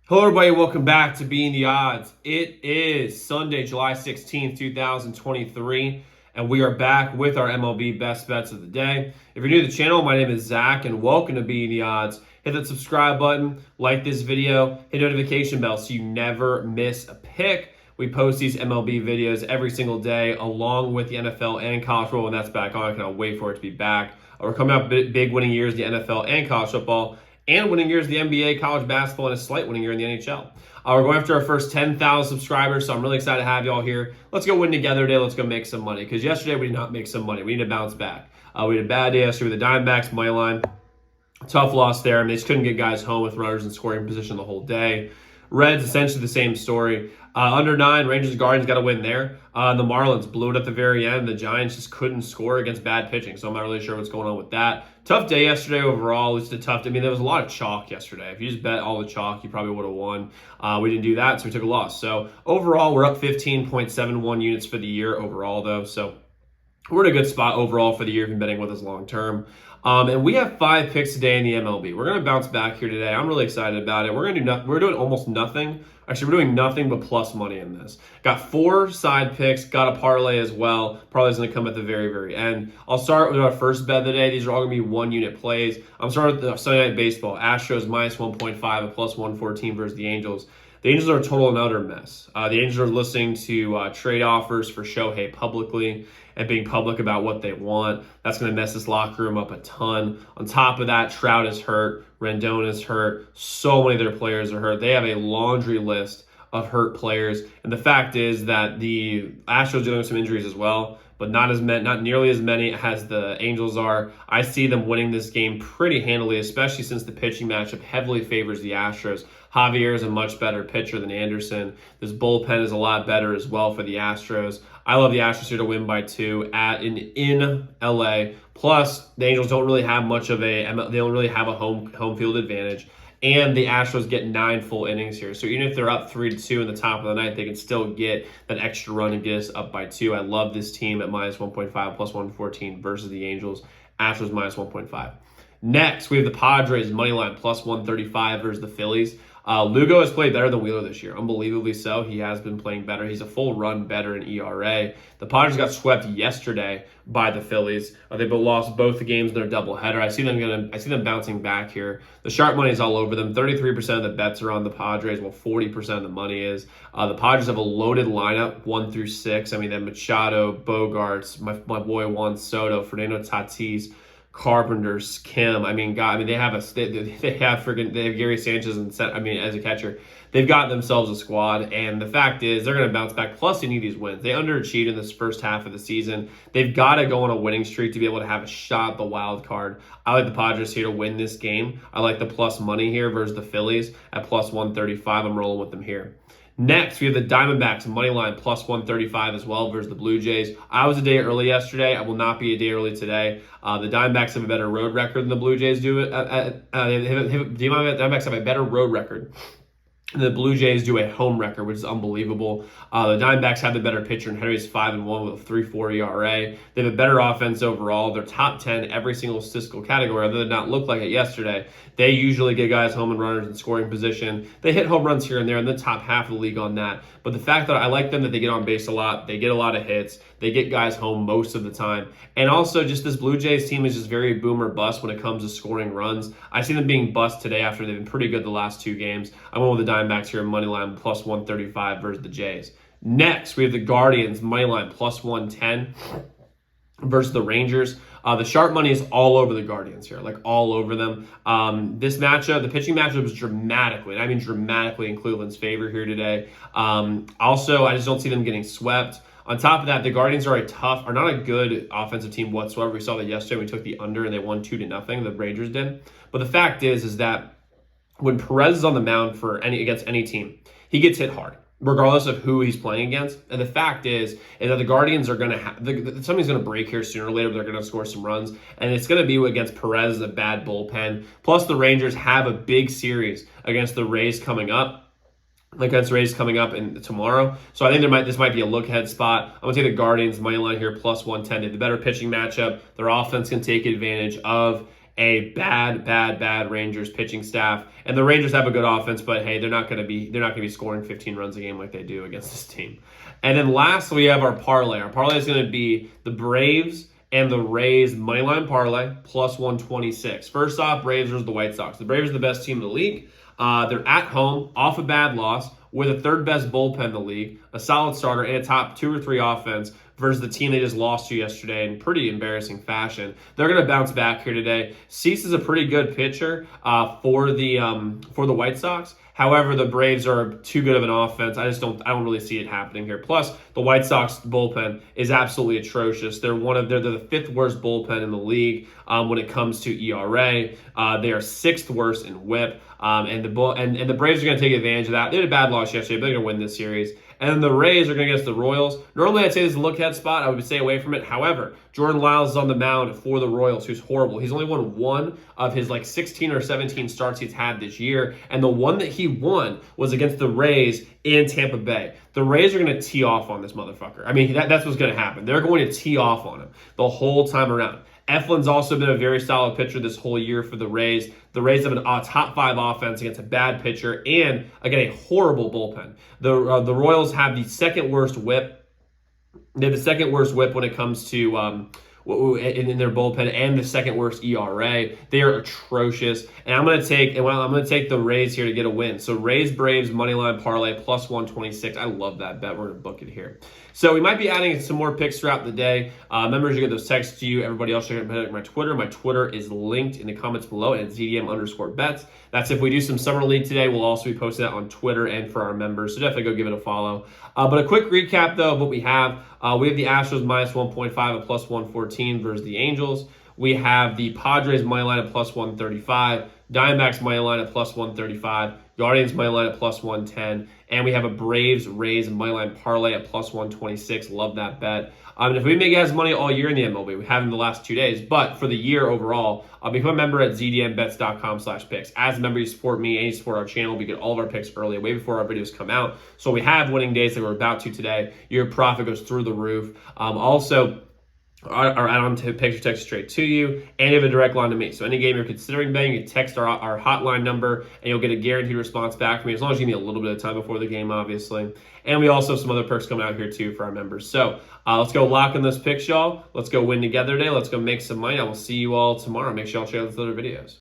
Hello, everybody. Welcome back to Being the Odds. It is Sunday, July 16th, 2023, and we are back with our MLB best bets of the day. If you're new to the channel, my name is Zach, and welcome to Being the Odds. Hit that subscribe button, like this video, hit notification bell so you never miss a pick. We post these MLB videos every single day, along with the NFL and college football, and that's back on. I cannot wait for it to be back. We're coming up big winning years, the NFL and college football, and winning years the NBA, college basketball, and a slight winning year in the NHL. We're going after our first 10,000 subscribers, so I'm really excited to have y'all here. Let's go win together today. Let's go make some money, because yesterday we did not make some money. We need to bounce back. We had a bad day yesterday with the Diamondbacks, money line. Tough loss there. I mean, they just couldn't get guys home with runners in scoring position the whole day. Reds, essentially the same story. Under 9, Rangers and Guardians got to win there. The Marlins blew it at the very end. The Giants just couldn't score against bad pitching, so I'm not really sure what's going on with that. Tough day yesterday overall. It's a tough day. I mean, there was a lot of chalk yesterday. If you just bet all the chalk, you probably would have won. We didn't do that, so we took a loss. So overall, we're up 15.71 units for the year overall, though. So we're in a good spot overall for the year if you're betting with us long term. And we have 5 picks today in the MLB. We're going to bounce back here today. I'm really excited about it. We're doing almost nothing. Actually, we're doing nothing but plus money in this. Got 4 side picks, got a parlay as well. Parlay's going to come at the very, very end. I'll start with our first bet of the day. These are all going to be 1-unit plays. I'm starting with the Sunday Night Baseball. Astros minus 1.5 at plus 114 versus the Angels. The Angels are a total and utter mess. The Angels are listening to trade offers for Shohei publicly and being public about what they want. That's going to mess this locker room up a ton. On top of that, Trout is hurt. Rendon is hurt. So many of their players are hurt. They have a laundry list of hurt players. And the fact is that the Astros are dealing with some injuries as well, but not nearly as many as the Angels are. I see them winning this game pretty handily, especially since the pitching matchup heavily favors the Astros. Javier is a much better pitcher than Anderson. This bullpen is a lot better as well for the Astros. I love the Astros here to win by 2 in LA. Plus, the Angels don't really have a home field advantage. And the Astros get 9 full innings here. So even if they're up 3-2 in the top of the ninth, they can still get that extra run and get us up by 2. I love this team at minus 1.5, plus 114 versus the Angels. Astros minus 1.5. Next, we have the Padres money line plus 135 versus the Phillies. Lugo has played better than Wheeler this year. Unbelievably so. He has been playing better. He's a full run better in ERA. The Padres got swept yesterday by the Phillies. They lost both the games in their doubleheader. I see them bouncing back here. The sharp money is all over them. 33% of the bets are on the Padres, while 40% of the money is. The Padres have a loaded lineup, 1 through 6. I mean, they have Machado, Bogarts, my boy Juan Soto, Fernando Tatis, Carpenters, Kim. They have Gary Sanchez as a catcher. They've got themselves a squad, and the fact is they're going to bounce back. Plus, they need these wins. They underachieved in this first half of the season. They've got to go on a winning streak to be able to have a shot at the wild card. I like the Padres here to win this game. I like the plus money here versus the Phillies at plus 135. I'm rolling with them here. Next, we have the Diamondbacks money line plus 135 as well versus the Blue Jays. I was a day early yesterday. I will not be a day early today. The Diamondbacks have a better road record than the Blue Jays do. The Diamondbacks have a better road record. The Blue Jays do a home record, which is unbelievable. The Diamondbacks have the better pitcher, and Henry's 5-1 with a 3.4 ERA. They have a better offense overall. They're top 10 every single statistical category. Although it did not look like it yesterday, they usually get guys home and runners in scoring position. They hit home runs here and there in the top half of the league on that. But the fact that I like them that they get on base a lot, they get a lot of hits, they get guys home most of the time. And also just this Blue Jays team is just very boom or bust when it comes to scoring runs. I see them being bust today after they've been pretty good the last 2 games. I went with the Diamondbacks here in money line plus 135 versus the Jays. Next, we have the Guardians money line plus 110 versus the Rangers. The sharp money is all over the Guardians here, like all over them. This matchup, the pitching matchup is dramatically in Cleveland's favor here today. Also, I just don't see them getting swept. On top of that, the Guardians are not a good offensive team whatsoever. We saw that yesterday. We took the under and they won 2-0. The Rangers did. But the fact is that when Perez is on the mound against any team, he gets hit hard, regardless of who he's playing against. And the fact is that the Guardians are going to something's going to break here sooner or later. They're going to score some runs, and it's going to be against Perez, a bad bullpen. Plus, the Rangers have a big series against the Rays coming up. Tomorrow. So I think this might be a look-ahead spot. I'm going to take the Guardians money line here, plus 110. They have the better pitching matchup. Their offense can take advantage of. a bad Rangers pitching staff. And the Rangers have a good offense, but hey, they're not going to be scoring 15 runs a game like they do against this team. And then lastly, we have our parlay. Our parlay is going to be the Braves and the Rays moneyline parlay plus 126. First off, Braves versus the White Sox. The Braves are the best team in the league. They're at home, off a bad loss, with a third best bullpen in the league, a solid starter, and a top 2 or 3 offense versus the team they just lost to yesterday in pretty embarrassing fashion. They're going to bounce back here today. Cease is a pretty good pitcher for the White Sox. However, the Braves are too good of an offense. I don't really see it happening here. Plus, the White Sox bullpen is absolutely atrocious. They're the 5th worst bullpen in the league when it comes to ERA. They are 6th worst in WHIP. And the Braves are going to take advantage of that. They had a bad loss yesterday, but they're going to win this series. And then the Rays are going against the Royals. Normally, I'd say this is a look-ahead spot. I would stay away from it. However, Jordan Lyles is on the mound for the Royals, who's horrible. He's only won one of his 16 or 17 starts he's had this year. And the one that he won was against the Rays in Tampa Bay. The Rays are going to tee off on this motherfucker. I mean, that's what's going to happen. They're going to tee off on him the whole time around. Eflin's also been a very solid pitcher this whole year for the Rays. The Rays have a top 5 offense against a bad pitcher and, again, a horrible bullpen. The Royals have the 2nd worst WHIP. They have the 2nd worst WHIP when it comes to in their bullpen, and the 2nd worst ERA. They are atrocious, and I'm going to take the Rays here to get a win. So Rays Braves moneyline parlay plus 126. I love that bet. We're going to book it here. So we might be adding some more picks throughout the day. Members, you get those texts to you. Everybody else, you get my Twitter. My Twitter is linked in the comments below at ZDM_bets. That's if we do some summer league today. We'll also be posting that on Twitter and for our members. So definitely go give it a follow. But a quick recap though of what we have. We have the Astros minus 1.5 at plus 114 versus the Angels. We have the Padres money line at plus 135, Diamondbacks money line at plus 135, Guardians money line at plus 110, and we have a Braves Rays money line parlay at plus 126. Love that bet. And if we make guys money all year in the MLB, we haven't in the last 2 days, but for the year overall, become a member at zdmbets.com/picks. As a member, you support me and you support our channel. We get all of our picks early, way before our videos come out. So we have winning days like we're about to today. Your profit goes through the roof. Also, our add-on picture text straight to you, and you have a direct line to me. So any game you're considering betting, you can text our hotline number, and you'll get a guaranteed response back from me, as long as you give me a little bit of time before the game, obviously. And we also have some other perks coming out here, too, for our members. So let's go lock in those picks, y'all. Let's go win together today. Let's go make some money. I will see you all tomorrow. Make sure y'all check out those other videos.